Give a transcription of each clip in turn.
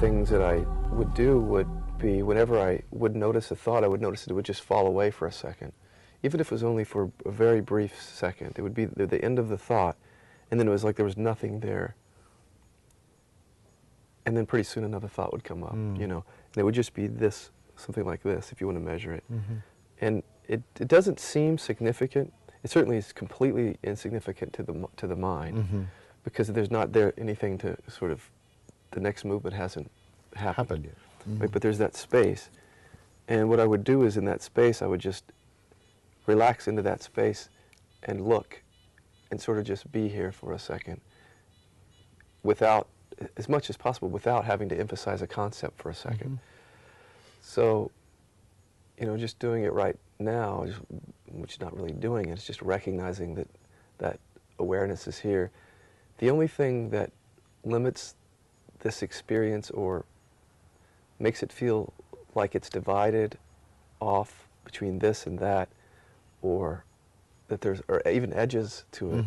things that I would do would be whenever I would notice a thought, I would notice it would just fall away for a second. Even if it was only for a very brief second. It would be the end of the thought, and then it was like there was nothing there. And then pretty soon another thought would come up, you know. And it would just be this, something like this, if you want to measure it. And it doesn't seem significant. It certainly is completely insignificant to the mind, because there's not there anything to sort of, the next movement hasn't happened yet. Right, but there's that space. And what I would do is in that space, I would just relax into that space and look and sort of just be here for a second without, as much as possible, without having to emphasize a concept for a second. So, you know, just doing it right now, which is not really doing it, it's just recognizing that that awareness is here. The only thing that limits this experience or makes it feel like it's divided off between this and that, or that there's, or even edges to it,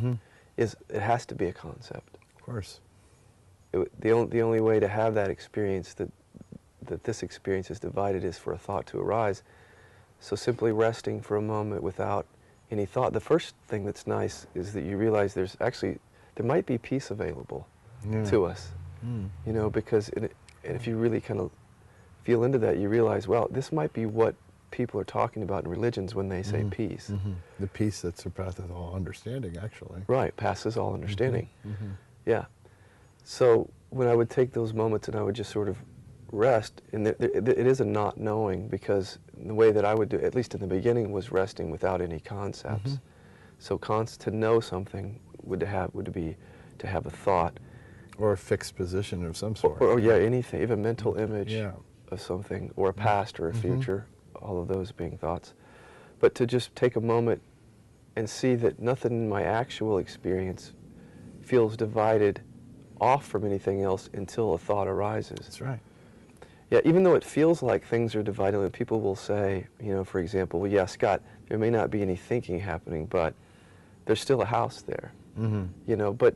is it has to be a concept. Of course. The only way to have that experience, that this experience is divided, is for a thought to arise. So simply resting for a moment without any thought. The first thing that's nice is that you realize there's actually, there might be peace available to us, you know, because if you really kind of feel into that, you realize, well, this might be what people are talking about in religions when they say peace. The peace that surpasses all understanding, actually. Right, passes all understanding. Yeah. So when I would take those moments and I would just sort of rest, and it is a not knowing, because the way that I would do, at least in the beginning, was resting without any concepts. So to know something would be to have a thought. Or a fixed position of some sort. Or yeah, anything, even a mental image of something, or a past or a future, all of those being thoughts. But to just take a moment and see that nothing in my actual experience feels divided off from anything else until a thought arises. That's right. Yeah, even though it feels like things are divided, people will say, you know, for example, well, yeah, Scott, there may not be any thinking happening, but there's still a house there. You know, but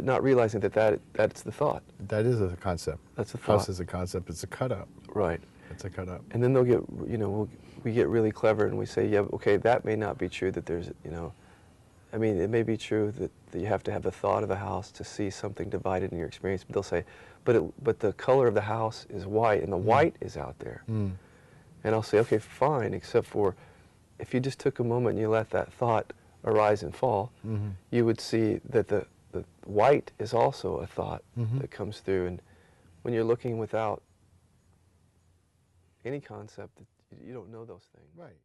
not realizing that's the thought. That is a concept. That's a thought. House is a concept. It's a cutout. Right. It's a cutout. And then they'll get, you know, we get really clever and we say, yeah, okay, that may not be true, that there's, you know, I mean, it may be true that you have to have the thought of a house to see something divided in your experience, but they'll say, but the color of the house is white, and the white is out there. And I'll say, okay, fine, except for if you just took a moment and you let that thought arise and fall, you would see that the white is also a thought that comes through. And when you're looking without any concept, you don't know those things. Right.